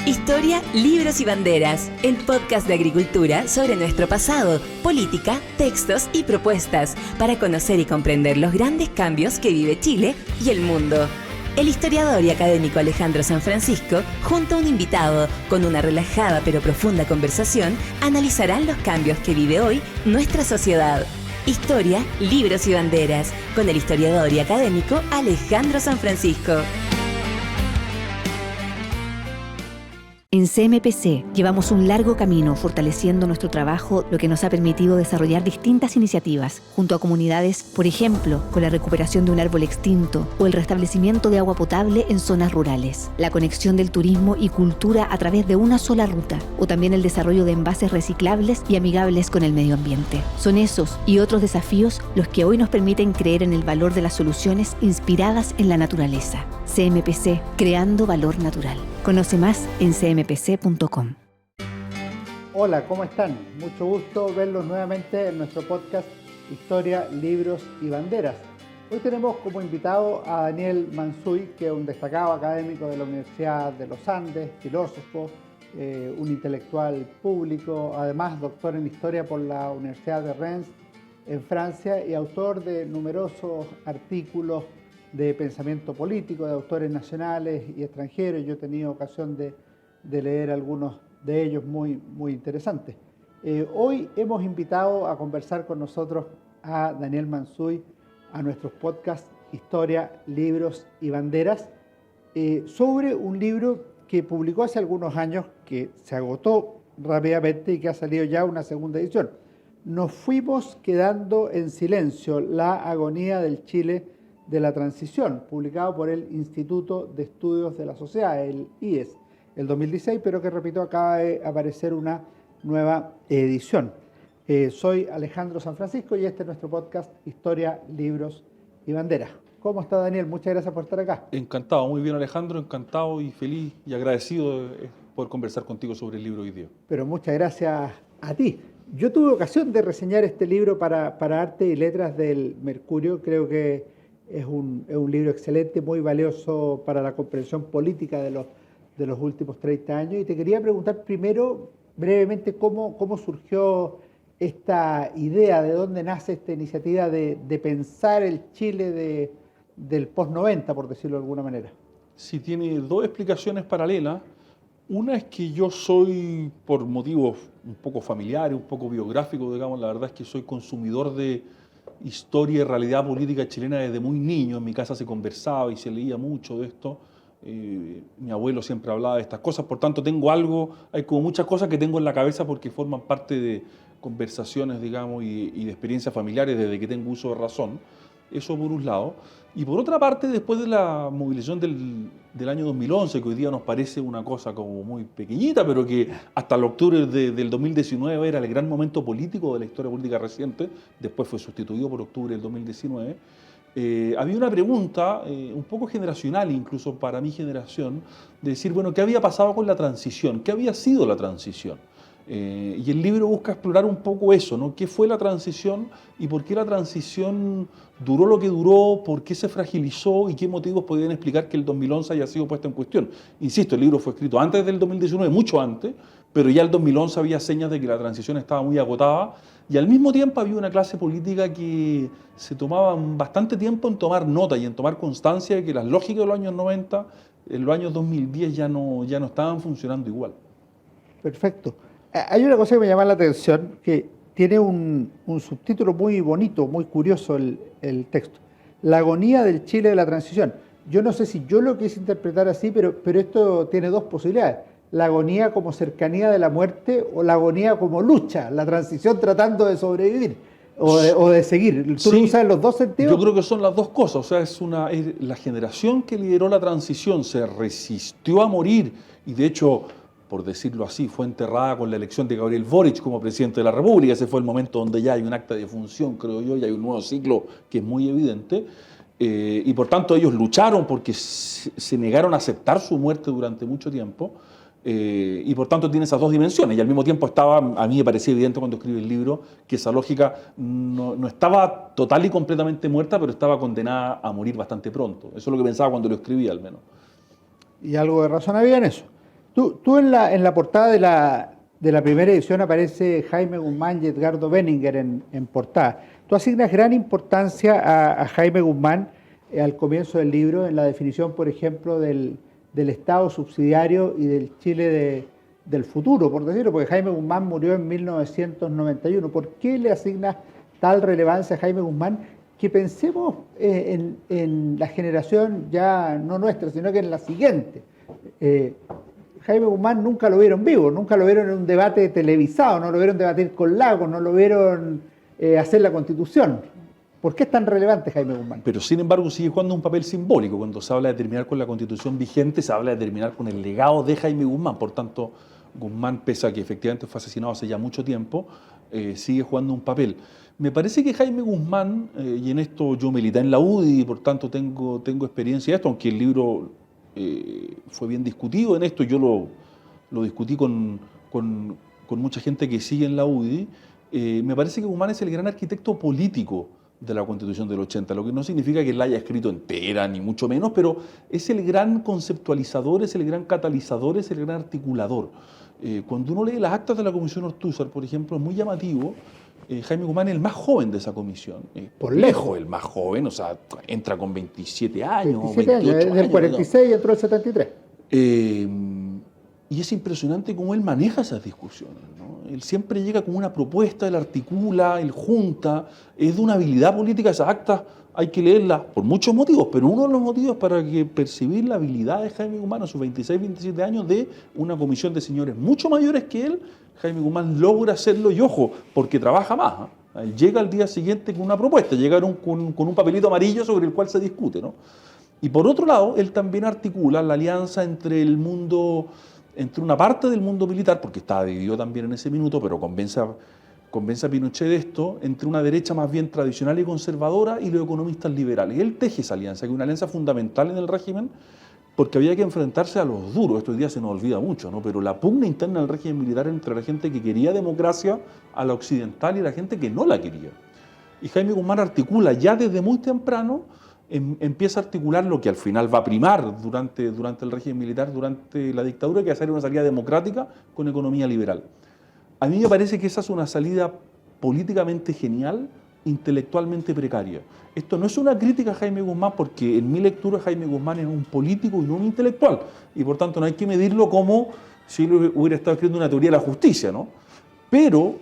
Historia, libros y banderas, el podcast de agricultura sobre nuestro pasado, política, textos y propuestas para conocer y comprender los grandes cambios que vive Chile y el mundo. El historiador y académico Alejandro San Francisco, junto a un invitado, con una relajada pero profunda conversación, analizarán los cambios que vive hoy nuestra sociedad. Historia, libros y banderas, con el historiador y académico Alejandro San Francisco. En CMPC llevamos un largo camino fortaleciendo nuestro trabajo, lo que nos ha permitido desarrollar distintas iniciativas junto a comunidades, por ejemplo, con la recuperación de un árbol extinto o el restablecimiento de agua potable en zonas rurales, la conexión del turismo y cultura a través de una sola ruta, o también el desarrollo de envases reciclables y amigables con el medio ambiente. Son esos y otros desafíos los que hoy nos permiten creer en el valor de las soluciones inspiradas en la naturaleza. CMPC, creando valor natural. Conoce más en cmpc.com. Hola, ¿cómo están? Mucho gusto verlos nuevamente en nuestro podcast Historia, Libros y Banderas. Hoy tenemos como invitado a Daniel Mansuy, que es un destacado académico de la Universidad de los Andes, filósofo, un intelectual público, además doctor en Historia por la Universidad de Rennes en Francia y autor de numerosos artículos de pensamiento político, de autores nacionales y extranjeros. Yo he tenido ocasión de leer algunos de ellos muy interesantes. Hoy hemos invitado a conversar con nosotros a Daniel Mansuy a nuestros podcasts Historia, Libros y Banderas sobre un libro que publicó hace algunos años, que se agotó rápidamente y que ha salido ya una segunda edición. Nos fuimos quedando en silencio, la agonía del Chile de la transición, publicado por el Instituto de Estudios de la Sociedad, el IES, el 2016, pero que, repito, acaba de aparecer una nueva edición. Soy Alejandro San Francisco y este es nuestro podcast Historia, Libros y Banderas. ¿Cómo está, Daniel? Muchas gracias por estar acá. Encantado, muy bien, Alejandro, encantado y feliz y agradecido de poder conversar contigo sobre el libro hoy día. Pero muchas gracias a ti. Yo tuve ocasión de reseñar este libro para Arte y Letras del Mercurio. Creo que es un libro excelente, muy valioso para la comprensión política de los últimos 30 años. Y te quería preguntar primero, brevemente, cómo surgió esta idea, de dónde nace esta iniciativa de pensar el Chile del post-90, por decirlo de alguna manera. Sí, tiene dos explicaciones paralelas. Una es que yo soy, por motivos un poco familiares, un poco biográficos, digamos, la verdad es que soy consumidor de historia y realidad política chilena desde muy niño. En mi casa se conversaba y se leía mucho de esto. Mi abuelo siempre hablaba de estas cosas, por tanto hay como muchas cosas que tengo en la cabeza porque forman parte de conversaciones, digamos, y de experiencias familiares desde que tengo uso de razón. Eso por un lado. Y por otra parte, después de la movilización del año 2011, que hoy día nos parece una cosa como muy pequeñita, pero que hasta el octubre del 2019 era el gran momento político de la historia política reciente, después fue sustituido por octubre del 2019, había una pregunta un poco generacional, incluso para mi generación, de decir, bueno, ¿qué había pasado con la transición? ¿Qué había sido la transición? Y el libro busca explorar un poco eso, ¿no? ¿Qué fue la transición y por qué la transición duró lo que duró, por qué se fragilizó y qué motivos podían explicar que el 2011 haya sido puesto en cuestión? Insisto, el libro fue escrito antes del 2019, mucho antes, pero ya el 2011 había señas de que la transición estaba muy agotada y al mismo tiempo había una clase política que se tomaba bastante tiempo en tomar nota y en tomar constancia de que las lógicas de los años 90, en los años 2010 ya no estaban funcionando igual. Perfecto. Hay una cosa que me llama la atención, que tiene un subtítulo muy bonito, muy curioso el texto. La agonía del Chile de la transición. Yo no sé si yo lo quise interpretar así, pero esto tiene dos posibilidades. La agonía como cercanía de la muerte o la agonía como lucha, la transición tratando de sobrevivir o de seguir. ¿Tú lo usas en los dos sentidos? Yo creo que son las dos cosas. O sea, es la generación que lideró la transición se resistió a morir y de hecho, por decirlo así, fue enterrada con la elección de Gabriel Boric como presidente de la República. Ese fue el momento donde ya hay un acta de función, creo yo, y hay un nuevo ciclo que es muy evidente. Y por tanto ellos lucharon porque se negaron a aceptar su muerte durante mucho tiempo. Y por tanto tiene esas dos dimensiones. Y al mismo tiempo a mí me parecía evidente cuando escribí el libro que esa lógica no estaba total y completamente muerta, pero estaba condenada a morir bastante pronto. Eso es lo que pensaba cuando lo escribí, al menos. Y algo de razón había en eso. Tú en la portada de la primera edición aparece Jaime Guzmán y Edgardo Benninger en portada. Tú asignas gran importancia a Jaime Guzmán al comienzo del libro en la definición, por ejemplo, del Estado subsidiario y del Chile del futuro, por decirlo, porque Jaime Guzmán murió en 1991. ¿Por qué le asignas tal relevancia a Jaime Guzmán? Que pensemos en la generación ya no nuestra, sino que en la siguiente. Jaime Guzmán nunca lo vieron vivo, nunca lo vieron en un debate televisado, no lo vieron debatir con Lagos, no lo vieron hacer la Constitución. ¿Por qué es tan relevante Jaime Guzmán? Pero sin embargo sigue jugando un papel simbólico. Cuando se habla de terminar con la Constitución vigente, se habla de terminar con el legado de Jaime Guzmán. Por tanto, Guzmán, pese a que efectivamente fue asesinado hace ya mucho tiempo, sigue jugando un papel. Me parece que Jaime Guzmán, y en esto yo milité en la UDI y por tanto tengo experiencia de esto, aunque el libro fue bien discutido en esto, yo lo discutí con mucha gente que sigue en la UDI, me parece que Guzmán es el gran arquitecto político de la Constitución del 80, lo que no significa que la haya escrito entera, ni mucho menos, pero es el gran conceptualizador, es el gran catalizador, es el gran articulador. Cuando uno lee las actas de la Comisión Ortúzar, por ejemplo, es muy llamativo. Jaime Guzmán es el más joven de esa comisión. Por lejos el más joven, o sea, entra con 27 años, 27 años, desde el 46 entró el 73. Y es impresionante cómo él maneja esas discusiones, ¿no? Él siempre llega con una propuesta, él articula, él junta, es de una habilidad política. Esas actas hay que leerlas por muchos motivos, pero uno de los motivos para que percibir la habilidad de Jaime Guzmán a sus 26, 27 años de una comisión de señores mucho mayores que él, Jaime Guzmán logra hacerlo y ojo, porque trabaja más, ¿eh? Él llega al día siguiente con una propuesta, llega con un papelito amarillo sobre el cual se discute, ¿no? Y por otro lado, él también articula la alianza entre una parte del mundo militar, porque estaba dividido también en ese minuto, pero convence a Pinochet de esto, entre una derecha más bien tradicional y conservadora y los economistas liberales. Y él teje esa alianza, que es una alianza fundamental en el régimen, porque había que enfrentarse a los duros. Esto hoy día se nos olvida mucho, ¿no? Pero la pugna interna del régimen militar entre la gente que quería democracia a la occidental y la gente que no la quería. Y Jaime Guzmán articula ya desde muy temprano, empieza a articular lo que al final va a primar durante el régimen militar, durante la dictadura, que va a ser una salida democrática con economía liberal. A mí me parece que esa es una salida políticamente genial, intelectualmente precaria. Esto no es una crítica a Jaime Guzmán, porque en mi lectura Jaime Guzmán es un político y no un intelectual, y por tanto no hay que medirlo como si él hubiera estado escribiendo una teoría de la justicia, ¿no? Pero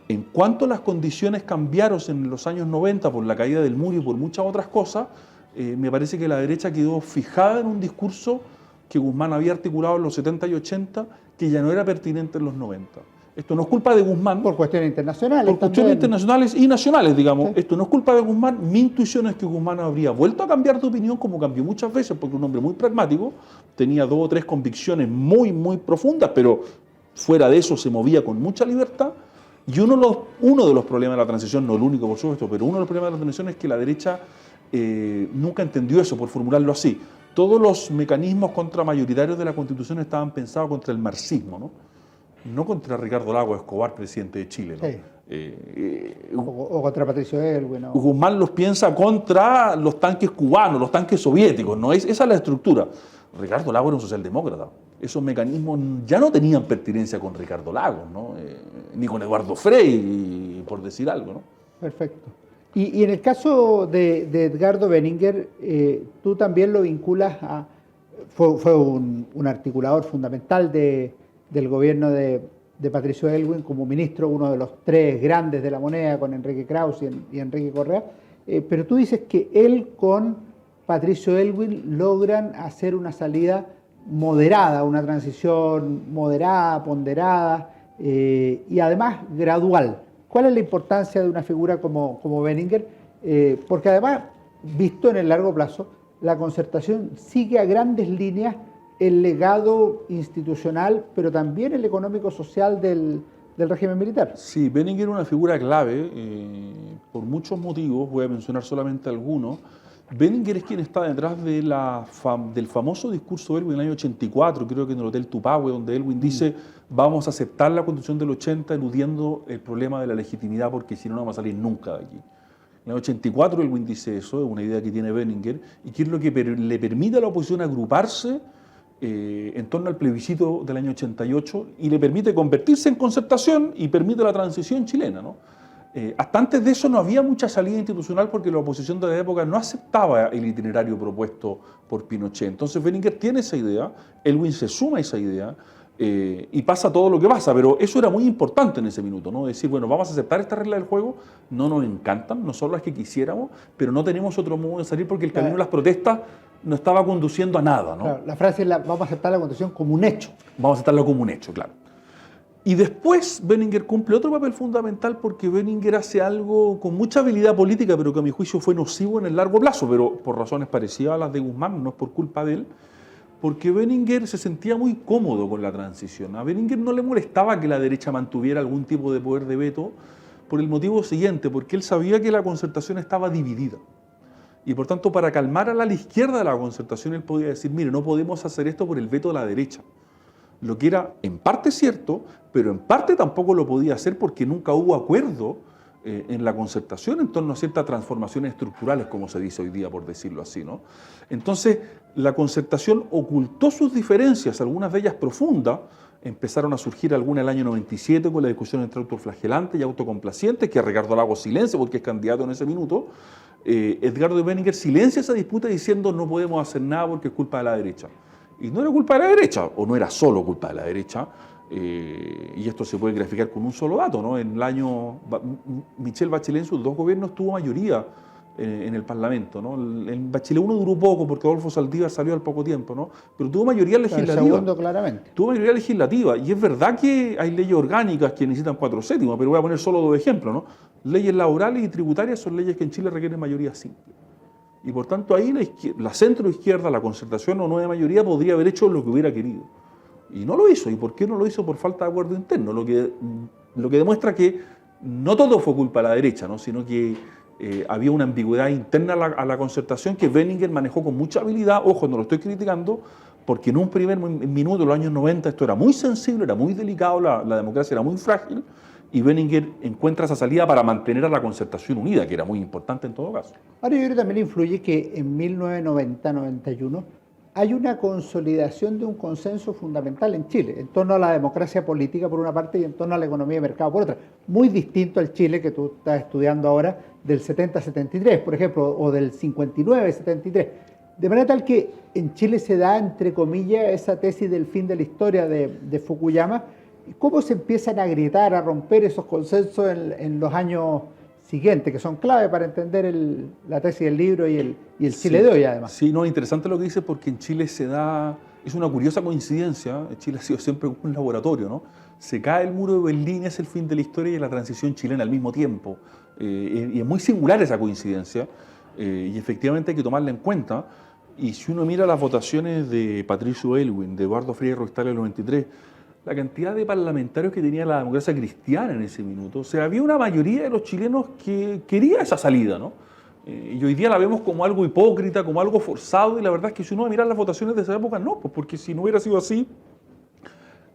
en cuanto las condiciones cambiaron en los años 90 por la caída del muro y por muchas otras cosas, me parece que la derecha quedó fijada en un discurso que Guzmán había articulado en los 70 y 80, que ya no era pertinente en los 90. Esto no es culpa de Guzmán. Por cuestiones internacionales. Por cuestiones internacionales y nacionales, digamos. Sí. Esto no es culpa de Guzmán. Mi intuición es que Guzmán habría vuelto a cambiar de opinión, como cambió muchas veces, porque un hombre muy pragmático, tenía 2 o 3 convicciones muy, muy profundas, pero fuera de eso se movía con mucha libertad. Y uno de los problemas de la transición, no el único por supuesto, pero uno de los problemas de la transición es que la derecha nunca entendió eso, por formularlo así. Todos los mecanismos contramayoritarios de la Constitución estaban pensados contra el marxismo, no contra Ricardo Lagos Escobar, presidente de Chile, ¿no? Sí. O contra Patricio Elwin. ¿No? Guzmán los piensa contra los tanques cubanos, los tanques soviéticos, ¿no? Esa es la estructura. Ricardo Lagos era un socialdemócrata. Esos mecanismos ya no tenían pertinencia con Ricardo Lagos, ¿no? Ni con Eduardo Frei, por decir algo, ¿no? Perfecto. Y en el caso de Edgardo Benninger, tú también lo vinculas a... Fue un articulador fundamental del gobierno de Patricio Elwin como ministro, uno de los 3 grandes de la moneda, con Enrique Krauss y Enrique Correa. Pero tú dices que él con Patricio Elwin logran hacer una salida moderada, una transición moderada, ponderada y además gradual. ¿Cuál es la importancia de una figura como Benninger? Porque además, visto en el largo plazo, la Concertación sigue a grandes líneas el legado institucional, pero también el económico-social del régimen militar. Sí, Benninger era una figura clave por muchos motivos, voy a mencionar solamente algunos. Benninger es quien está detrás de del famoso discurso de Elwin en el año 84, creo que en el Hotel Tupahue, donde Elwin dice vamos a aceptar la Constitución del 80 eludiendo el problema de la legitimidad, porque si no, no vamos a salir nunca de aquí. En el 84 Elwin dice eso, es una idea que tiene Benninger, y que es lo que le permite a la oposición agruparse en torno al plebiscito del año 88 y le permite convertirse en Concertación y permite la transición chilena, ¿no? Hasta antes de eso no había mucha salida institucional porque la oposición de la época no aceptaba el itinerario propuesto por Pinochet. Entonces Benninger tiene esa idea, Elwin se suma a esa idea y pasa todo lo que pasa, pero eso era muy importante en ese minuto, ¿no? Decir, bueno, vamos a aceptar esta regla del juego, no nos encantan, no son las que quisiéramos, pero no tenemos otro modo de salir porque el camino de las protestas no estaba conduciendo a nada, ¿no? Claro, la frase es vamos a aceptar la Constitución como un hecho. Vamos a aceptarlo como un hecho, claro. Y después Benninger cumple otro papel fundamental porque Benninger hace algo con mucha habilidad política, pero que a mi juicio fue nocivo en el largo plazo, pero por razones parecidas a las de Guzmán, no es por culpa de él, porque Benninger se sentía muy cómodo con la transición. A Benninger no le molestaba que la derecha mantuviera algún tipo de poder de veto por el motivo siguiente, porque él sabía que la Concertación estaba dividida. Y por tanto, para calmar a la izquierda de la Concertación, él podía decir, mire, no podemos hacer esto por el veto de la derecha. Lo que era en parte cierto, pero en parte tampoco lo podía hacer porque nunca hubo acuerdo en la Concertación en torno a ciertas transformaciones estructurales, como se dice hoy día, por decirlo así, ¿no? Entonces, la Concertación ocultó sus diferencias, algunas de ellas profundas. Empezaron a surgir algunas en el año 97 con la discusión entre autoflagelantes y autocomplacientes, que Ricardo Lagos silencia porque es candidato en ese minuto. Edgardo Benninger silencia esa disputa diciendo no podemos hacer nada porque es culpa de la derecha. Y no era culpa de la derecha, o no era solo culpa de la derecha, y esto se puede graficar con un solo dato, ¿no? En el año, Michelle Bachelet en sus 2 gobiernos tuvo mayoría en el Parlamento, ¿no? En Bachelet 1 duró poco porque Adolfo Saldívar salió al poco tiempo, ¿no? Pero tuvo mayoría legislativa. El segundo, claramente. Tuvo mayoría legislativa, y es verdad que hay leyes orgánicas que necesitan 4/7, pero voy a poner solo 2 ejemplos, ¿no? Leyes laborales y tributarias son leyes que en Chile requieren mayoría simple. Y por tanto ahí la centro-izquierda, la Concertación o nueva mayoría podría haber hecho lo que hubiera querido. Y no lo hizo. ¿Y por qué no lo hizo? Por falta de acuerdo interno. Lo que demuestra que no todo fue culpa de la derecha, ¿no? Sino que había una ambigüedad interna a la Concertación que Benninger manejó con mucha habilidad. Ojo, no lo estoy criticando, porque en un primer minuto, en los años 90, esto era muy sensible, era muy delicado, la democracia era muy frágil, y Benninger encuentra esa salida para mantener a la Concertación unida, que era muy importante en todo caso. Ahora yo creo que también influye que en 1990-91 hay una consolidación de un consenso fundamental en Chile, en torno a la democracia política por una parte y en torno a la economía de mercado por otra. Muy distinto al Chile que tú estás estudiando ahora del 70-73, por ejemplo, o del 59-73. De manera tal que en Chile se da, entre comillas, esa tesis del fin de la historia de Fukuyama. ¿Cómo se empiezan a agrietar, a romper esos consensos en los años siguientes, que son clave para entender la tesis del libro y el Chile de hoy, además? Sí, no, interesante lo que dice, porque en Chile se da, es una curiosa coincidencia, Chile ha sido siempre un laboratorio, ¿no? Se cae el muro de Berlín, es el fin de la historia y la transición chilena al mismo tiempo. Y es muy singular esa coincidencia, y efectivamente hay que tomarla en cuenta. Y si uno mira las votaciones de Patricio Aylwin, de Eduardo Frei Ruiz-Tagle en el 93, la cantidad de parlamentarios que tenía la democracia cristiana en ese minuto, o sea, había una mayoría de los chilenos que quería esa salida, ¿no? Y hoy día la vemos como algo hipócrita, como algo forzado, y la verdad es que si uno va a mirar las votaciones de esa época, no, pues porque si no hubiera sido así,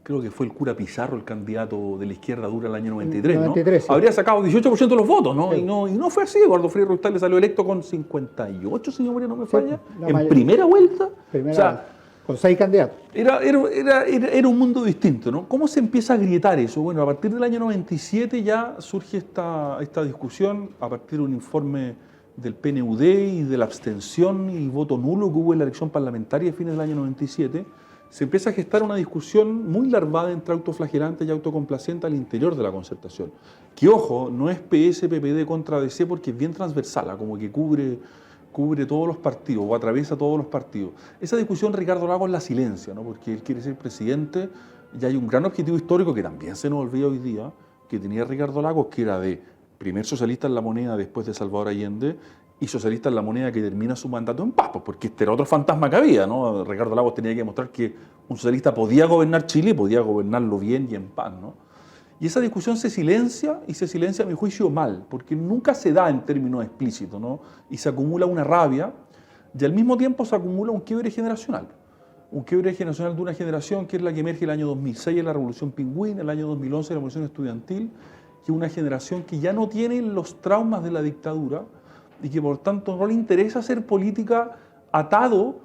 creo que fue el cura Pizarro el candidato de la izquierda dura el año 93, 93, ¿no? sí. Habría sacado 18% de los votos, ¿no? Sí. Y no fue así. Eduardo Frei Ruiz-Tagle salió electo con 58, si no me falla, en primera vuelta. O sea, con 6 candidatos. Era un mundo distinto, ¿no? ¿Cómo se empieza a agrietar eso? Bueno, a partir del año 97 ya surge esta discusión, a partir de un informe del PNUD y de la abstención y voto nulo que hubo en la elección parlamentaria de fines del año 97, se empieza a gestar una discusión muy larvada entre autoflagelantes y autocomplacientes al interior de la Concertación. Que, ojo, no es PS, PPD contra DC porque es bien transversal, como que cubre todos los partidos o atraviesa todos los partidos. Esa discusión Ricardo Lagos la silencia, ¿no? Porque él quiere ser presidente y hay un gran objetivo histórico que también se nos olvida hoy día, que tenía Ricardo Lagos, que era de primer socialista en la moneda después de Salvador Allende y socialista en la moneda que termina su mandato en paz, pues porque este era otro fantasma que había, ¿no? Ricardo Lagos tenía que demostrar que un socialista podía gobernar Chile y podía gobernarlo bien y en paz, ¿no? Y esa discusión se silencia, y se silencia a mi juicio mal, porque nunca se da en términos explícitos, ¿no? Y se acumula una rabia, y al mismo tiempo se acumula un quiebre generacional. Un quiebre generacional de una generación que es la que emerge el año 2006 en la Revolución Pingüín, el año 2011 en la Revolución Estudiantil, que es una generación que ya no tiene los traumas de la dictadura y que por tanto no le interesa hacer política atado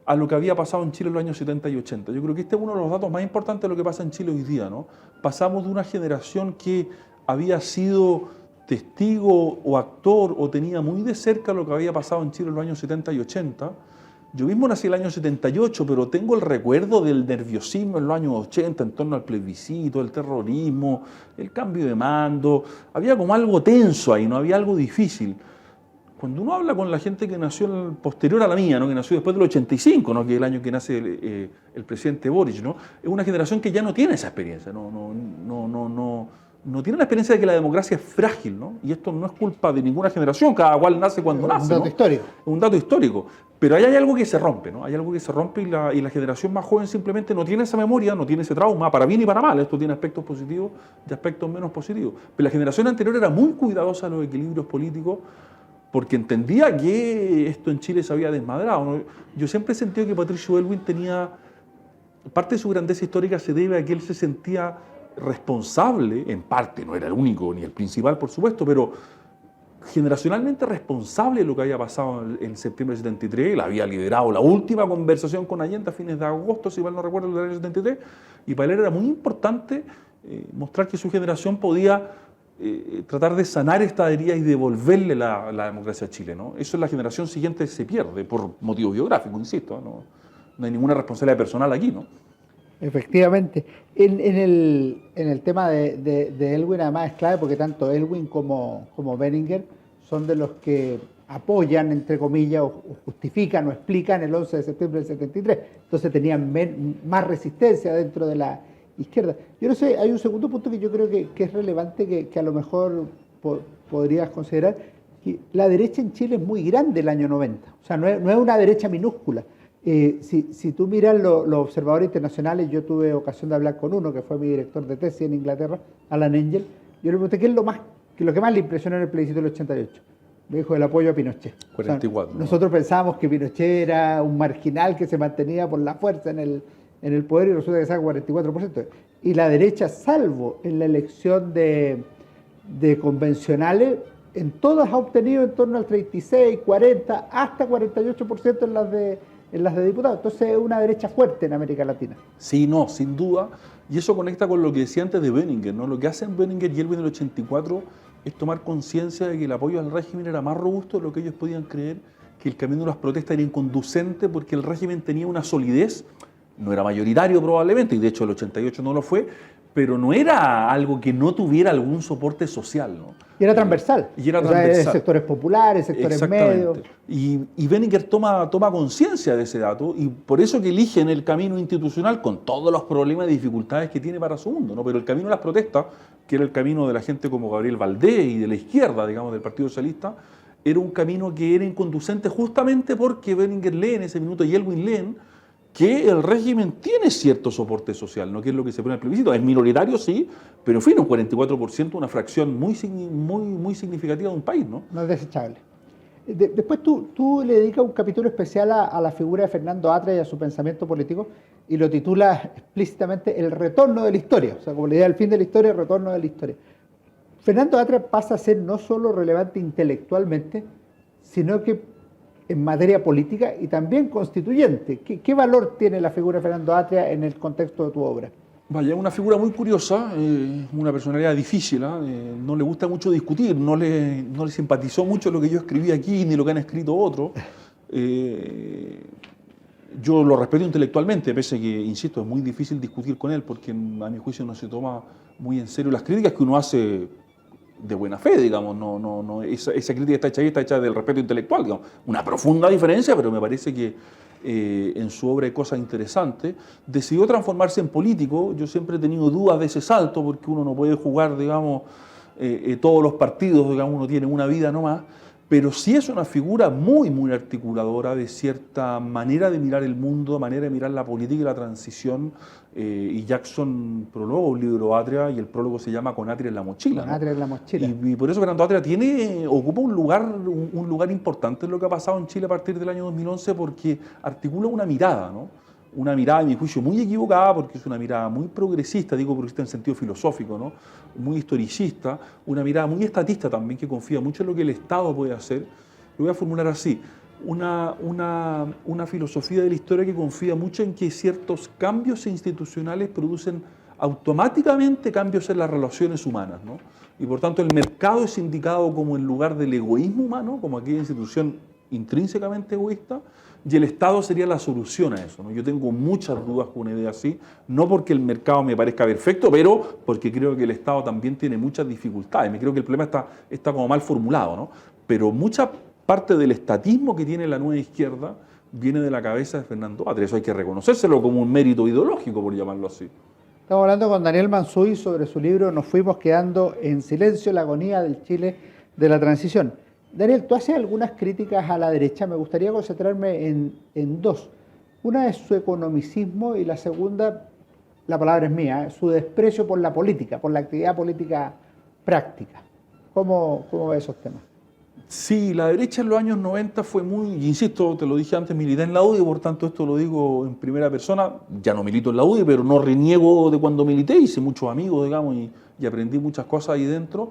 a lo que había pasado en Chile en los años 70 y 80. Yo creo que este es uno de los datos más importantes de lo que pasa en Chile hoy día, ¿no? Pasamos de una generación que había sido testigo o actor o tenía muy de cerca lo que había pasado en Chile en los años 70 y 80. Yo mismo nací en el año 78, pero tengo el recuerdo del nerviosismo en los años 80 en torno al plebiscito, el terrorismo, el cambio de mando. Había como algo tenso ahí, ¿no? Había algo difícil. Cuando uno habla con la gente que nació posterior a la mía, ¿no? Que nació después del 85, ¿no? Que es el año que nace el presidente Boric, ¿no? Es una generación que ya no tiene esa experiencia, no tiene la experiencia de que la democracia es frágil, ¿no? Y esto no es culpa de ninguna generación, cada cual nace cuando nace. Un dato histórico. Es un dato histórico. Pero ahí hay algo que se rompe, ¿no? Hay algo que se rompe y la generación más joven simplemente no tiene esa memoria, no tiene ese trauma, para bien y para mal. Esto tiene aspectos positivos y aspectos menos positivos. Pero la generación anterior era muy cuidadosa de los equilibrios políticos porque entendía que esto en Chile se había desmadrado, ¿no? Yo siempre he sentido que Patricio Aylwin tenía... Parte de su grandeza histórica se debe a que él se sentía responsable, en parte, no era el único ni el principal, por supuesto, pero generacionalmente responsable de lo que había pasado en septiembre del 73. Él había liderado la última conversación con Allende a fines de agosto, si mal no recuerdo, del año 73, y para él era muy importante mostrar que su generación podía tratar de sanar esta herida y devolverle la democracia a Chile, ¿no? Eso en la generación siguiente se pierde, por motivos biográficos, insisto, no hay ninguna responsabilidad personal aquí, ¿no? Efectivamente. En el tema de Aylwin, además, es clave porque tanto Aylwin como Benninger son de los que apoyan, entre comillas, o justifican o explican el 11 de septiembre del 73. Entonces tenían más resistencia dentro de la izquierda. Yo no sé, hay un segundo punto que yo creo que es relevante, que a lo mejor podrías considerar, que la derecha en Chile es muy grande el año 90. O sea, no es una derecha minúscula. Si tú miras los observadores internacionales, yo tuve ocasión de hablar con uno que fue mi director de tesis en Inglaterra, Alan Engel. Yo le pregunté qué es lo que más le impresionó en el plebiscito del 88. Me dijo el apoyo a Pinochet. 44. O sea, nosotros pensábamos que Pinochet era un marginal que se mantenía por la fuerza en el poder y resulta que saca 44%. Y la derecha, salvo en la elección de convencionales, en todas ha obtenido en torno al 36, 40, hasta 48% en las de diputados. Entonces es una derecha fuerte en América Latina. Sí, no, sin duda. Y eso conecta con lo que decía antes de Benninger, ¿no? Lo que hacen Benninger y Aylwin en el 84 es tomar conciencia de que el apoyo al régimen era más robusto de lo que ellos podían creer, que el camino de las protestas era inconducente porque el régimen tenía una solidez, no era mayoritario probablemente, y de hecho el 88 no lo fue, pero no era algo que no tuviera algún soporte social, ¿no? Y era transversal. Y era transversal. O sea, sectores populares, sectores medios. Y Benninger toma conciencia de ese dato y por eso que eligen el camino institucional con todos los problemas y dificultades que tiene para su mundo, ¿no? Pero el camino de las protestas, que era el camino de la gente como Gabriel Valdés y de la izquierda, digamos, del Partido Socialista, era un camino que era inconducente justamente porque Benninger lee en ese minuto y Aylwin leen que el régimen tiene cierto soporte social, ¿no? Que es lo que se pone en el plebiscito. Es minoritario, sí, pero en fin, un 44%, una fracción muy significativa de un país, ¿no? No es desechable. Después tú le dedicas un capítulo especial a la figura de Fernando Atria y a su pensamiento político y lo titulas explícitamente El retorno de la historia. O sea, como la idea del fin de la historia, el retorno de la historia. Fernando Atria pasa a ser no solo relevante intelectualmente, sino que en materia política y también constituyente. ¿Qué valor tiene la figura de Fernando Atria en el contexto de tu obra? Vaya, una figura muy curiosa, una personalidad difícil, no le gusta mucho discutir, no le simpatizó mucho lo que yo escribí aquí ni lo que han escrito otros. Yo lo respeto intelectualmente, pese a que, insisto, es muy difícil discutir con él porque a mi juicio no se toma muy en serio las críticas que uno hace de buena fe, digamos, esa crítica está hecha del respeto intelectual, digamos, una profunda diferencia, pero me parece que en su obra hay cosas interesantes. Decidió transformarse en político. Yo siempre he tenido dudas de ese salto porque uno no puede jugar, digamos, todos los partidos, digamos, uno tiene una vida nomás, pero sí es una figura muy articuladora de cierta manera de mirar el mundo, manera de mirar la política y la transición. Y Jackson prologa un libro Atria y el prólogo se llama Con Atria en la mochila, Con ¿no? Atria en la mochila. Y por eso Fernando Atria ocupa un lugar importante en lo que ha pasado en Chile a partir del año 2011 porque articula una mirada, ¿no? Una mirada, a mi juicio, muy equivocada porque es una mirada muy progresista, digo progresista en sentido filosófico, ¿no? Muy historicista, una mirada muy estatista también que confía mucho en lo que el Estado puede hacer. Lo voy a formular así. una filosofía de la historia que confía mucho en que ciertos cambios institucionales producen automáticamente cambios en las relaciones humanas, ¿no? Y por tanto el mercado es indicado como el lugar del egoísmo humano, como aquella institución intrínsecamente egoísta, y el Estado sería la solución a eso, ¿no? Yo tengo muchas dudas con una idea así, no porque el mercado me parezca perfecto, pero porque creo que el Estado también tiene muchas dificultades. Me creo que el problema está como mal formulado, ¿no? Pero mucha parte del estatismo que tiene la nueva izquierda viene de la cabeza de Fernando Atria. Eso hay que reconocérselo como un mérito ideológico, por llamarlo así. Estamos hablando con Daniel Mansuy sobre su libro Nos fuimos quedando en silencio, la agonía del Chile de la transición. Daniel, tú haces algunas críticas a la derecha, me gustaría concentrarme en dos. Una es su economicismo y la segunda, la palabra es mía, su desprecio por la política, por la actividad política práctica. ¿Cómo ves esos temas? Sí, la derecha en los años 90 fue muy, insisto, te lo dije antes, milité en la UDI, por tanto esto lo digo en primera persona, ya no milito en la UDI, pero no reniego de cuando milité, hice muchos amigos, digamos, y aprendí muchas cosas ahí dentro,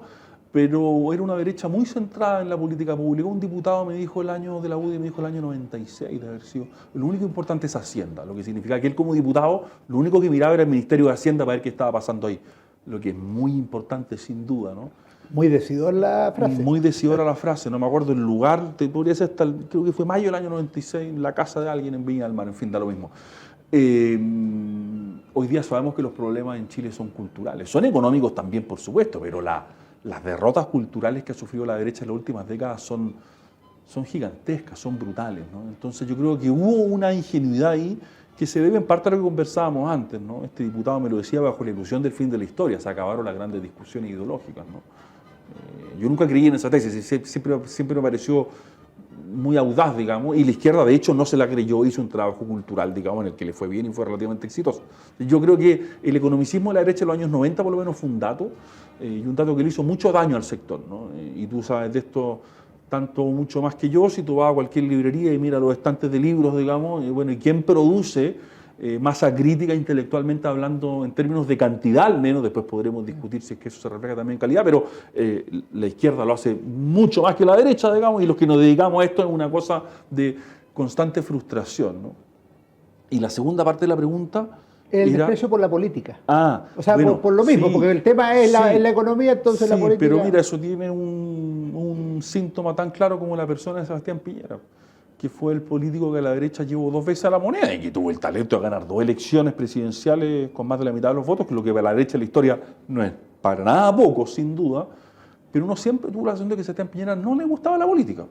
pero era una derecha muy centrada en la política pública. Un diputado me dijo el año de la UDI, me dijo el año 96 de haber sido, lo único importante es Hacienda, lo que significa que él como diputado, lo único que miraba era el Ministerio de Hacienda para ver qué estaba pasando ahí, lo que es muy importante sin duda, ¿no? Muy decidor la frase. Muy decidora la frase, no me acuerdo el lugar, te podría ser hasta, creo que fue mayo del año 96, en la casa de alguien en Viña del Mar, en fin, da lo mismo. Hoy día sabemos que los problemas en Chile son culturales, son económicos también, por supuesto, pero las derrotas culturales que ha sufrido la derecha en las últimas décadas son gigantescas, son brutales, ¿no? Entonces yo creo que hubo una ingenuidad ahí que se debe en parte a lo que conversábamos antes, ¿no? Este diputado me lo decía bajo la ilusión del fin de la historia, se acabaron las grandes discusiones ideológicas, ¿no? Yo nunca creí en esa tesis, siempre me pareció muy audaz, digamos, y la izquierda de hecho no se la creyó, hizo un trabajo cultural, digamos, en el que le fue bien y fue relativamente exitoso. Yo creo que el economicismo de la derecha en los años 90 por lo menos fue un dato, y un dato que le hizo mucho daño al sector, ¿no? Y tú sabes de esto tanto mucho más que yo, si tú vas a cualquier librería y mira los estantes de libros, digamos, y bueno, ¿y quién produce masa crítica intelectualmente hablando en términos de cantidad al menos? Después podremos discutir si es que eso se refleja también en calidad, pero la izquierda lo hace mucho más que la derecha, digamos, y los que nos dedicamos a esto es una cosa de constante frustración, ¿no? Y la segunda parte de la pregunta el desprecio por la política. O sea, bueno, por lo mismo, sí, porque el tema es la economía, entonces sí, la política... pero mira, eso tiene un síntoma tan claro como la persona de Sebastián Piñera, que fue el político que a la derecha llevó 2 veces a la moneda y que tuvo el talento de ganar 2 elecciones presidenciales con más de la mitad de los votos, que lo que para la derecha en la historia no es para nada poco, sin duda, pero uno siempre tuvo la sensación de que a Sebastián Piñera no le gustaba la política.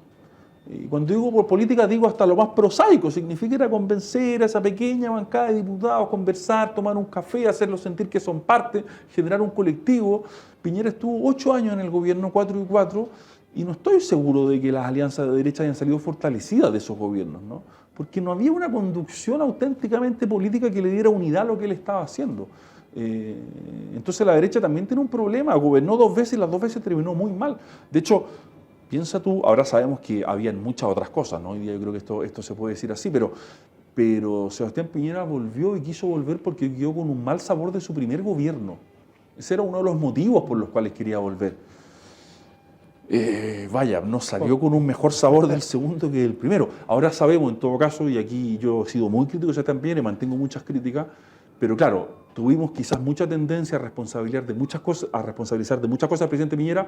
Y cuando digo por política, digo hasta lo más prosaico, significa ir a convencer a esa pequeña bancada de diputados, conversar, tomar un café, hacerlos sentir que son parte, generar un colectivo. Piñera estuvo 8 años en el gobierno, 4 y 4, y no estoy seguro de que las alianzas de derecha hayan salido fortalecidas de esos gobiernos, ¿no? Porque no había una conducción auténticamente política que le diera unidad a lo que él estaba haciendo. Entonces la derecha también tiene un problema, gobernó 2 veces y las 2 veces terminó muy mal. De hecho, piensa tú, ahora sabemos que habían muchas otras cosas, ¿no? Hoy día yo creo que esto se puede decir así, pero Sebastián Piñera volvió y quiso volver porque quedó con un mal sabor de su primer gobierno. Ese era uno de los motivos por los cuales quería volver. No salió con un mejor sabor del segundo que del primero. Ahora sabemos, en todo caso, y aquí yo he sido muy crítico de Sebastián Piñera y mantengo muchas críticas, pero claro, tuvimos quizás mucha tendencia a responsabilizar de muchas cosas al presidente Piñera,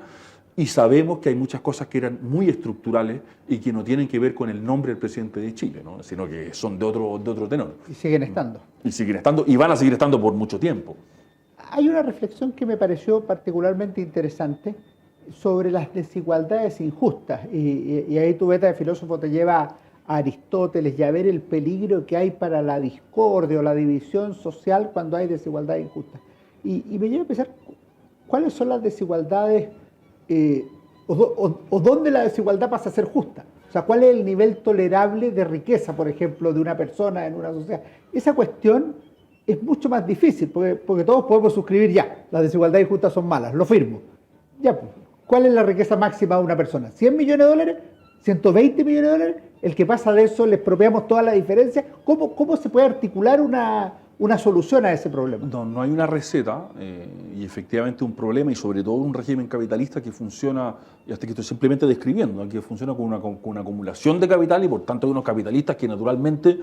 y sabemos que hay muchas cosas que eran muy estructurales y que no tienen que ver con el nombre del presidente de Chile, ¿no? Sino que son de otro tenor. Y siguen estando. Y siguen estando, y van a seguir estando por mucho tiempo. Hay una reflexión que me pareció particularmente interesante sobre las desigualdades injustas, y ahí tu beta de filósofo te lleva a Aristóteles y a ver el peligro que hay para la discordia o la división social cuando hay desigualdades injustas. Y me lleva a pensar, ¿cuáles son las desigualdades o dónde la desigualdad pasa a ser justa? O sea, ¿cuál es el nivel tolerable de riqueza, por ejemplo, de una persona en una sociedad? Esa cuestión es mucho más difícil, porque todos podemos suscribir ya, las desigualdades injustas son malas, lo firmo. Ya, pues, ¿cuál es la riqueza máxima de una persona? ¿100 millones de dólares? ¿120 millones de dólares? El que pasa de eso, le expropiamos toda la diferencia. ¿Cómo se puede articular una una solución a ese problema. No, no hay una receta y efectivamente un problema y sobre todo un régimen capitalista que funciona, y hasta que estoy simplemente describiendo, que funciona con una acumulación de capital y por tanto hay unos capitalistas que naturalmente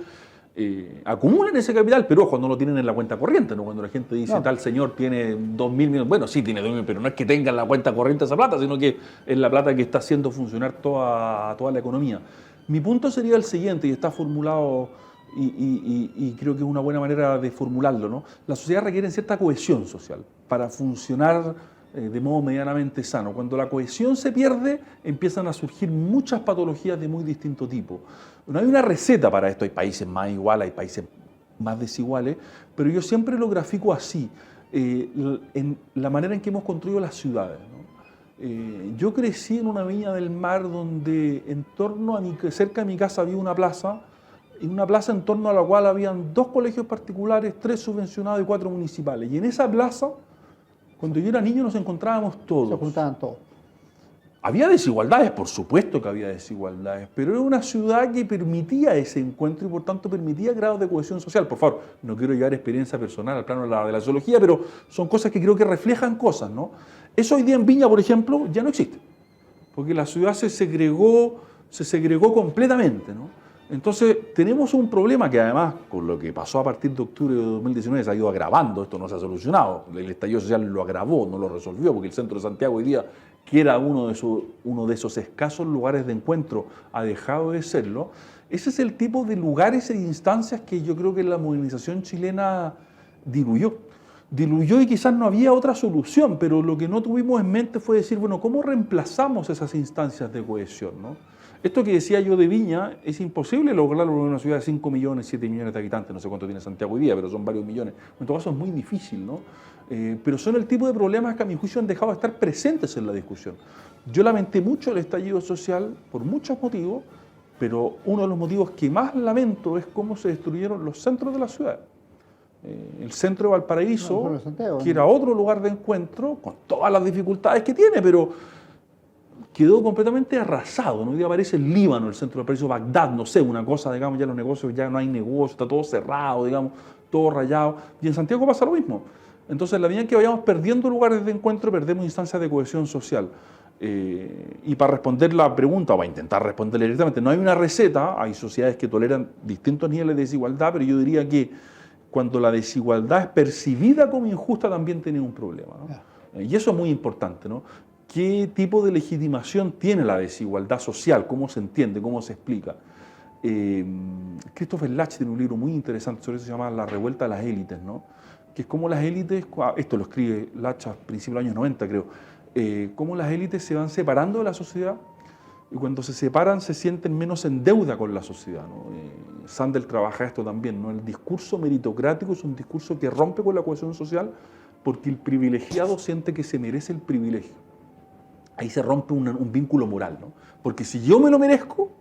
acumulan ese capital, pero ojo, no lo tienen en la cuenta corriente, ¿no? Cuando la gente dice No. tal señor tiene 2.000 millones, bueno, sí tiene 2.000 millones, pero no es que tenga en la cuenta corriente esa plata, sino que es la plata que está haciendo funcionar toda la economía. Mi punto sería el siguiente, y está formulado, y creo que es una buena manera de formularlo, ¿no? La sociedad requiere cierta cohesión social para funcionar de modo medianamente sano. Cuando la cohesión se pierde, empiezan a surgir muchas patologías de muy distinto tipo. No hay una receta para esto, hay países más iguales, hay países más desiguales, pero yo siempre lo grafico así, en la manera en que hemos construido las ciudades, ¿no? Yo crecí en una viña del mar donde cerca de mi casa había una plaza en torno a la cual habían 2 colegios particulares, 3 subvencionados y 4 municipales. Y en esa plaza, cuando yo era niño, nos encontrábamos todos. Se juntaban todos. Había desigualdades, por supuesto que había desigualdades, pero era una ciudad que permitía ese encuentro y por tanto permitía grados de cohesión social. Por favor, no quiero llevar experiencia personal al plano de la sociología, pero son cosas que creo que reflejan cosas, ¿no? Eso hoy día en Viña, por ejemplo, ya no existe, porque la ciudad se segregó completamente, ¿no? Entonces, tenemos un problema que además, con lo que pasó a partir de octubre de 2019, se ha ido agravando, esto no se ha solucionado, el estallido social lo agravó, no lo resolvió, porque el centro de Santiago hoy día, que era uno de esos escasos lugares de encuentro, ha dejado de serlo. Ese es el tipo de lugares e instancias que yo creo que la modernización chilena diluyó y quizás no había otra solución, pero lo que no tuvimos en mente fue decir, bueno, ¿cómo reemplazamos esas instancias de cohesión, ¿no? Esto que decía yo de Viña, es imposible lograrlo en una ciudad de 5 millones, 7 millones de habitantes, no sé cuánto tiene Santiago hoy día, pero son varios millones. En todo caso es muy difícil, ¿no? Pero son el tipo de problemas que a mi juicio han dejado de estar presentes en la discusión. Yo lamenté mucho el estallido social por muchos motivos, pero uno de los motivos que más lamento es cómo se destruyeron los centros de la ciudad. El centro de Valparaíso, que era otro lugar de encuentro, con todas las dificultades que tiene, pero quedó completamente arrasado, ¿no? Hoy día aparece el Líbano, el centro de Valparaíso, Bagdad, no sé, una cosa, digamos, ya los negocios, ya no hay negocio, está todo cerrado, digamos, todo rayado. Y en Santiago pasa lo mismo. Entonces, en la medida en que vayamos perdiendo lugares de encuentro, perdemos instancias de cohesión social. Y para responder la pregunta, o para intentar responderle directamente, no hay una receta, hay sociedades que toleran distintos niveles de desigualdad, pero yo diría que cuando la desigualdad es percibida como injusta, también tiene un problema, ¿no? Y eso es muy importante, ¿no? ¿Qué tipo de legitimación tiene la desigualdad social? ¿Cómo se entiende? ¿Cómo se explica? Christopher Lach tiene un libro muy interesante sobre eso, se llama La revuelta de las élites, ¿no? Que es como las élites, esto lo escribe Lach a principios de los años 90, creo, cómo las élites se van separando de la sociedad y cuando se separan se sienten menos en deuda con la sociedad, ¿no? Sandel trabaja esto también, ¿no? El discurso meritocrático es un discurso que rompe con la cohesión social porque el privilegiado siente que se merece el privilegio. Ahí se rompe un vínculo moral, ¿no? Porque si yo me lo merezco,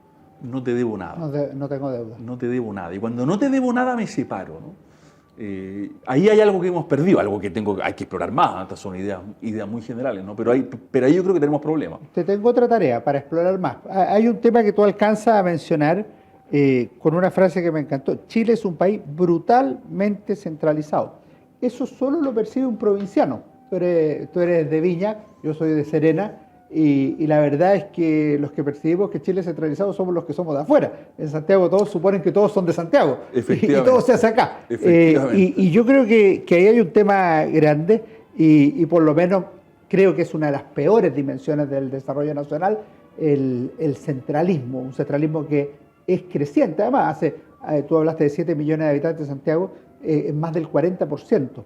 no te debo nada. No tengo deuda. No te debo nada. Y cuando no te debo nada, me separo, ¿no? Ahí hay algo que hemos perdido, algo que hay que explorar más. Estas son ideas muy generales, ¿no? Pero ahí yo creo que tenemos problemas. Te tengo otra tarea para explorar más. Hay un tema que tú alcanzas a mencionar con una frase que me encantó. Chile es un país brutalmente centralizado. Eso solo lo percibe un provinciano. Tú eres de Viña, yo soy de Serena. Y la verdad es que los que percibimos que Chile es centralizado somos los que somos de afuera. En Santiago todos suponen que todos son de Santiago y todo se hace acá. Y yo creo que ahí hay un tema grande y por lo menos creo que es una de las peores dimensiones del desarrollo nacional, el centralismo, un centralismo que es creciente. Además, tú hablaste de 7 millones de habitantes de Santiago, es más del 40%.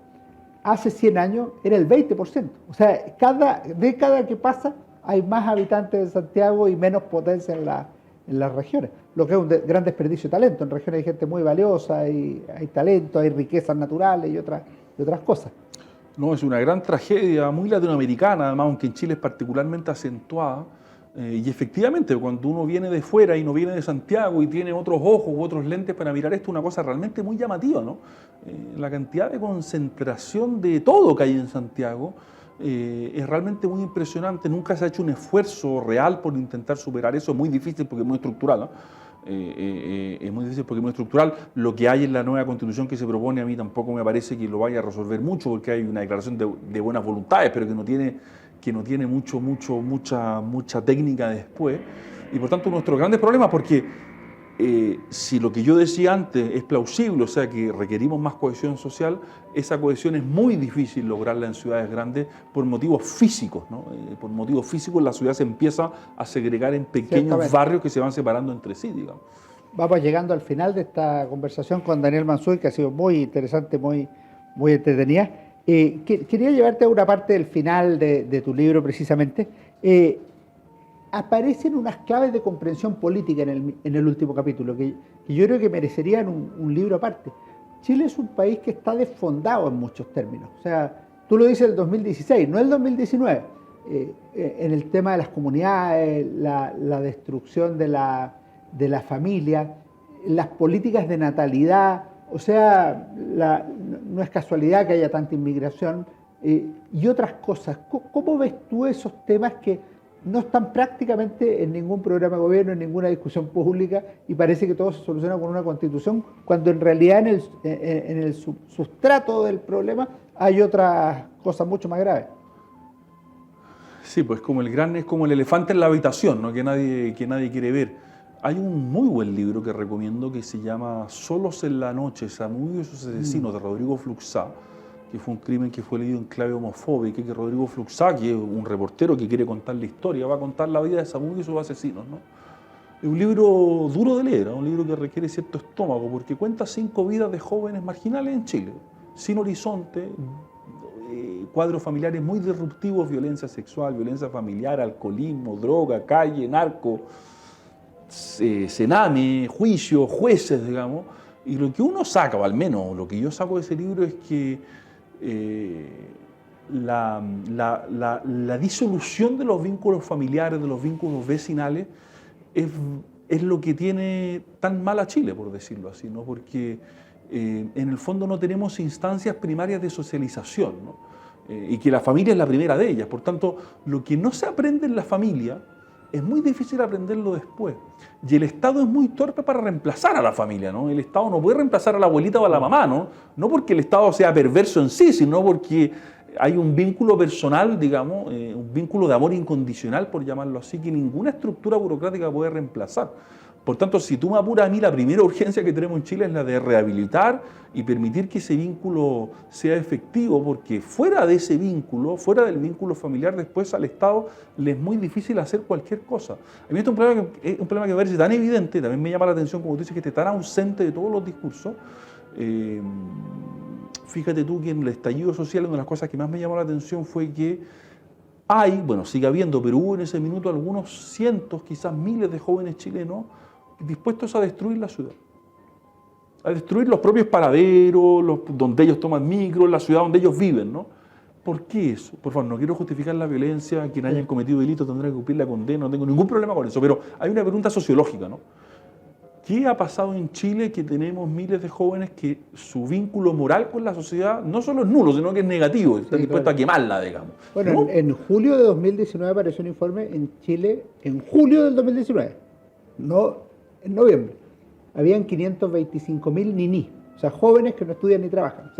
Hace 100 años era el 20%. O sea, cada década que pasa hay más habitantes de Santiago y menos potencia en las regiones, lo que es un gran desperdicio de talento. En regiones hay gente muy valiosa, hay talento, hay riquezas naturales y otras cosas. No, es una gran tragedia, muy latinoamericana, además, aunque en Chile es particularmente acentuada. Y efectivamente, cuando uno viene de fuera y no viene de Santiago y tiene otros ojos u otros lentes para mirar esto, es una cosa realmente muy llamativa, ¿no? La cantidad de concentración de todo que hay en Santiago es realmente muy impresionante. Nunca se ha hecho un esfuerzo real por intentar superar eso, es muy difícil porque es muy estructural, ¿no? Es muy difícil porque es muy estructural. Lo que hay en la nueva constitución que se propone a mí tampoco me parece que lo vaya a resolver mucho, porque hay una declaración de buenas voluntades, pero que no tiene mucha técnica después. Y por tanto nuestros grandes problemas, porque si lo que yo decía antes es plausible, o sea que requerimos más cohesión social, esa cohesión es muy difícil lograrla en ciudades grandes por motivos físicos, ¿no? Por motivos físicos la ciudad se empieza a segregar en pequeños barrios que se van separando entre sí, digamos. Vamos llegando al final de esta conversación con Daniel Mansuy, que ha sido muy interesante, muy entretenida. Quería llevarte a una parte del final de tu libro, precisamente. Aparecen unas claves de comprensión política en el último capítulo, que yo creo que merecerían un libro aparte. Chile es un país que está desfondado en muchos términos. O sea, tú lo dices el 2016, no el 2019. En el tema de las comunidades, la destrucción de la familia, las políticas de natalidad, o sea, no es casualidad que haya tanta inmigración y otras cosas. ¿Cómo ves tú esos temas que no están prácticamente en ningún programa de gobierno, en ninguna discusión pública, y parece que todo se soluciona con una constitución, cuando en realidad en el sustrato del problema hay otras cosas mucho más graves? Sí, pues es como el elefante en la habitación, ¿no? que nadie quiere ver. Hay un muy buen libro que recomiendo que se llama Solos en la noche, Zamudio y sus asesinos, de Rodrigo Fluxá, que fue un crimen que fue leído en clave homofóbica, y que Rodrigo Fluxá, que es un reportero que quiere contar la historia, va a contar la vida de Zamudio y sus asesinos, ¿no? Es un libro duro de leer, un libro que requiere cierto estómago, porque cuenta 5 vidas de jóvenes marginales en Chile, sin horizonte, cuadros familiares muy disruptivos, violencia sexual, violencia familiar, alcoholismo, droga, calle, narco, cename, juicios, jueces, digamos. Y lo que uno saca, o al menos lo que yo saco de ese libro, es que la disolución de los vínculos familiares, de los vínculos vecinales, es lo que tiene tan mal a Chile, por decirlo así, ¿no? Porque en el fondo no tenemos instancias primarias de socialización, ¿no? Y que la familia es la primera de ellas. Por tanto, lo que no se aprende en la familia es muy difícil aprenderlo después. Y el Estado es muy torpe para reemplazar a la familia, ¿no? El Estado no puede reemplazar a la abuelita o a la mamá, ¿no? No porque el Estado sea perverso en sí, sino porque hay un vínculo personal, digamos, un vínculo de amor incondicional, por llamarlo así, que ninguna estructura burocrática puede reemplazar. Por tanto, si tú me apuras a mí, la primera urgencia que tenemos en Chile es la de rehabilitar y permitir que ese vínculo sea efectivo, porque fuera de ese vínculo, fuera del vínculo familiar, después al Estado le es muy difícil hacer cualquier cosa. A mí esto es un problema que me parece tan evidente, también me llama la atención, como tú dices, que esté tan ausente de todos los discursos. Fíjate tú que en el estallido social, una de las cosas que más me llamó la atención fue que sigue habiendo, pero hubo en ese minuto algunos cientos, quizás miles de jóvenes chilenos dispuestos a destruir la ciudad, a destruir los propios paraderos, donde ellos toman micro, la ciudad donde ellos viven, ¿no? ¿Por qué eso? Por favor, no quiero justificar la violencia, quien hayan cometido delitos tendrá que cumplir la condena, no tengo ningún problema con eso, pero hay una pregunta sociológica, ¿no? ¿Qué ha pasado en Chile que tenemos miles de jóvenes que su vínculo moral con la sociedad no solo es nulo, sino que es negativo, están dispuestos a quemarla, digamos? Bueno, ¿no? en julio de 2019 apareció un informe en Chile, en julio del 2019, no en noviembre. Habían 525.000 niní, o sea, jóvenes que no estudian ni trabajan.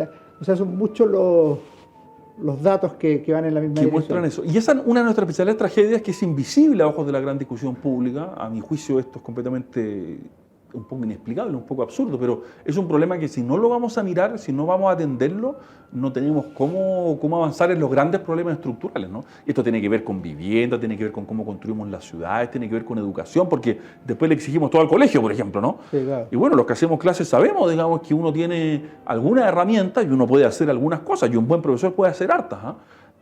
O sea son muchos los datos que van en la misma dirección. Muestran eso. Y esa es una de nuestras principales tragedias, que es invisible a ojos de la gran discusión pública. A mi juicio esto es completamente un poco inexplicable, un poco absurdo, pero es un problema que si no lo vamos a mirar, si no vamos a atenderlo, no tenemos cómo avanzar en los grandes problemas estructurales, ¿no? Esto tiene que ver con vivienda, tiene que ver con cómo construimos las ciudades, tiene que ver con educación, porque después le exigimos todo al colegio, por ejemplo, ¿no? Sí, claro. Y bueno, los que hacemos clases sabemos, digamos, que uno tiene algunas herramientas y uno puede hacer algunas cosas, y un buen profesor puede hacer hartas, ¿eh?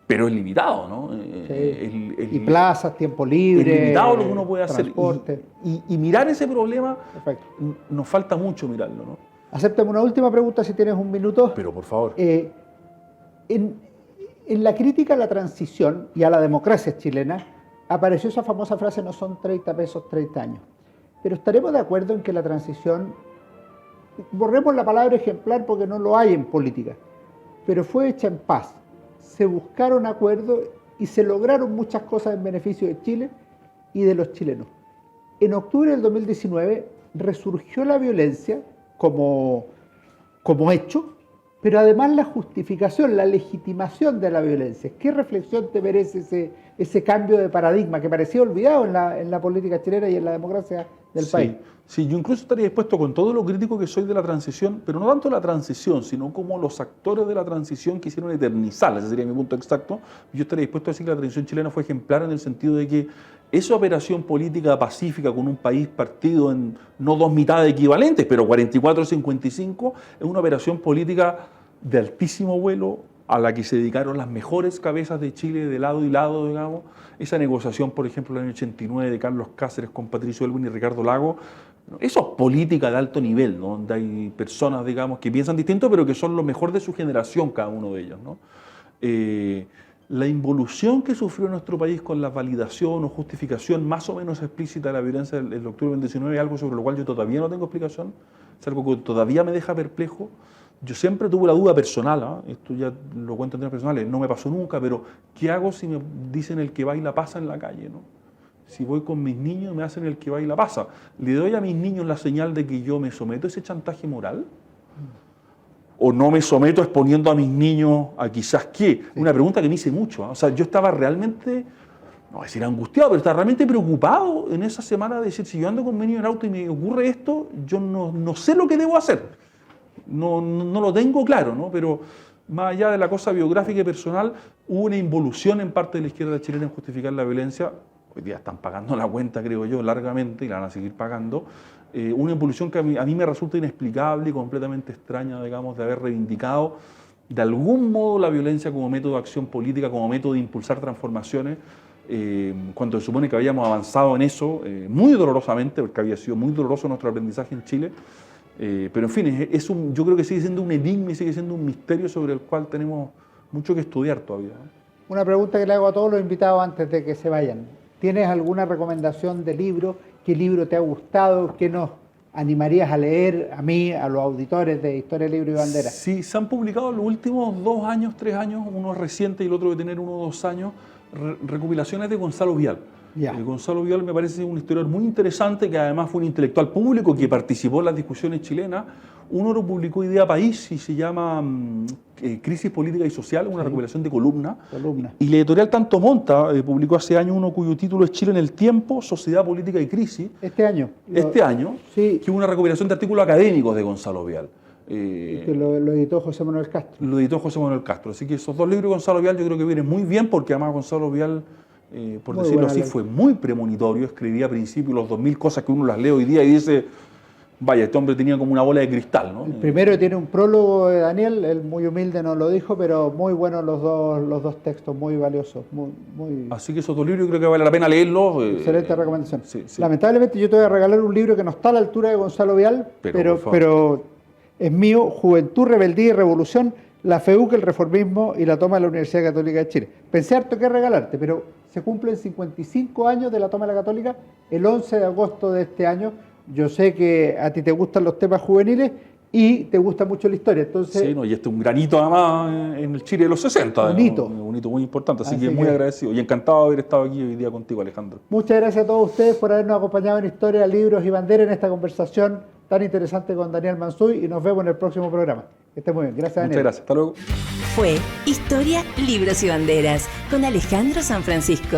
Pero es limitado, ¿no? Sí. Y plazas, tiempo libre, es limitado lo que uno puede hacer. Transporte. Y mirar ese problema, Perfecto. nos falta mucho mirarlo, ¿no? Acéptame una última pregunta si tienes un minuto. Pero por favor. En la crítica a la transición y a la democracia chilena apareció esa famosa frase: no son 30 pesos, 30 años. Pero estaremos de acuerdo en que la transición, borremos la palabra ejemplar porque no lo hay en política, pero fue hecha en paz. Se buscaron acuerdos y se lograron muchas cosas en beneficio de Chile y de los chilenos. En octubre del 2019 resurgió la violencia como hecho, pero además la justificación, la legitimación de la violencia. ¿Qué reflexión te merece ese cambio de paradigma que parecía olvidado en la política chilena y en la democracia del país? Sí, yo incluso estaría dispuesto, con todo lo crítico que soy de la transición, pero no tanto la transición, sino como los actores de la transición quisieron eternizarla, ese sería mi punto exacto. Yo estaría dispuesto a decir que la transición chilena fue ejemplar en el sentido de que esa operación política pacífica con un país partido en no dos mitades equivalentes, pero 44-55, es una operación política de altísimo vuelo a la que se dedicaron las mejores cabezas de Chile de lado y lado, digamos. Esa negociación, por ejemplo, en el año 89 de Carlos Cáceres con Patricio Elwin y Ricardo Lago, eso es política de alto nivel, ¿no? Donde hay personas, digamos, que piensan distinto, pero que son lo mejor de su generación, cada uno de ellos, ¿no? La involución que sufrió nuestro país con la validación o justificación más o menos explícita de la violencia del octubre del 19 es algo sobre lo cual yo todavía no tengo explicación, es algo que todavía me deja perplejo. Yo siempre tuve la duda personal, esto ya lo cuento en términos personales, no me pasó nunca, pero ¿qué hago si me dicen el que baila pasa en la calle, ¿no? Si voy con mis niños me hacen el que baila pasa, ¿le doy a mis niños la señal de que yo me someto a ese chantaje moral? ¿O no me someto exponiendo a mis niños a quizás qué? Una pregunta que me hice mucho. O sea, yo estaba realmente, no voy a decir angustiado, pero estaba realmente preocupado en esa semana de decir, si yo ando con mi niño en auto y me ocurre esto, yo no sé lo que debo hacer. No lo tengo claro, ¿no? Pero más allá de la cosa biográfica y personal, hubo una involución en parte de la izquierda chilena en justificar la violencia. Hoy día están pagando la cuenta, creo yo, largamente, y la van a seguir pagando. Una involución que a mí me resulta inexplicable y completamente extraña, digamos, de haber reivindicado de algún modo la violencia como método de acción política, como método de impulsar transformaciones, cuando se supone que habíamos avanzado en eso muy dolorosamente, porque había sido muy doloroso nuestro aprendizaje en Chile. Pero en fin, yo creo que sigue siendo un enigma y sigue siendo un misterio sobre el cual tenemos mucho que estudiar todavía, ¿no? Una pregunta que le hago a todos los invitados antes de que se vayan. ¿Tienes alguna recomendación de libro? ¿Qué libro te ha gustado? ¿Qué nos animarías a leer a mí, a los auditores de Historia, Libro y Bandera? Sí, se han publicado en los últimos 2 años, 3 años, uno es reciente y el otro debe tener 1 o 2 años, recopilaciones de Gonzalo Vial. Gonzalo Vial me parece un historiador muy interesante, que además fue un intelectual público que participó en las discusiones chilenas. Uno lo publicó Idea País y se llama Crisis Política y Social, una recopilación de columnas. Y la editorial Tanto Monta publicó hace años uno cuyo título es Chile en el tiempo, Sociedad Política y Crisis. Este año, sí. Que es una recopilación de artículos académicos de Gonzalo Vial. Que lo editó José Manuel Castro. Lo editó José Manuel Castro. Así que esos 2 libros de Gonzalo Vial yo creo que vienen muy bien, porque además Gonzalo Vial, por muy decirlo así, fue muy premonitorio. Escribía a principios los 2000 cosas que uno las lee hoy día y dice, vaya, este hombre tenía como una bola de cristal, ¿no? El primero tiene un prólogo de Daniel, él muy humilde nos lo dijo, pero muy buenos los dos textos, muy valiosos. Muy... Así que esos 2 libros yo creo que vale la pena leerlos. Excelente recomendación. Sí. Lamentablemente yo te voy a regalar un libro que no está a la altura de Gonzalo Vial, pero es mío, Juventud, Rebeldía y Revolución, la FEUC, el reformismo y la toma de la Universidad Católica de Chile. Pensé harto que regalarte, pero se cumplen 55 años de la toma de la Católica el 11 de agosto de este año. Yo sé que a ti te gustan los temas juveniles y te gusta mucho la historia, entonces... Sí, y este es un granito además en el Chile de los 60. Un hito muy importante, así que muy agradecido y encantado de haber estado aquí hoy día contigo, Alejandro. Muchas gracias a todos ustedes por habernos acompañado en Historia, Libros y Bandera en esta conversación tan interesante con Daniel Mansuy y nos vemos en el próximo programa. Que esté muy bien. Gracias, Daniel. Muchas gracias. Hasta luego. Fue Historia, Libros y Banderas con Alejandro San Francisco.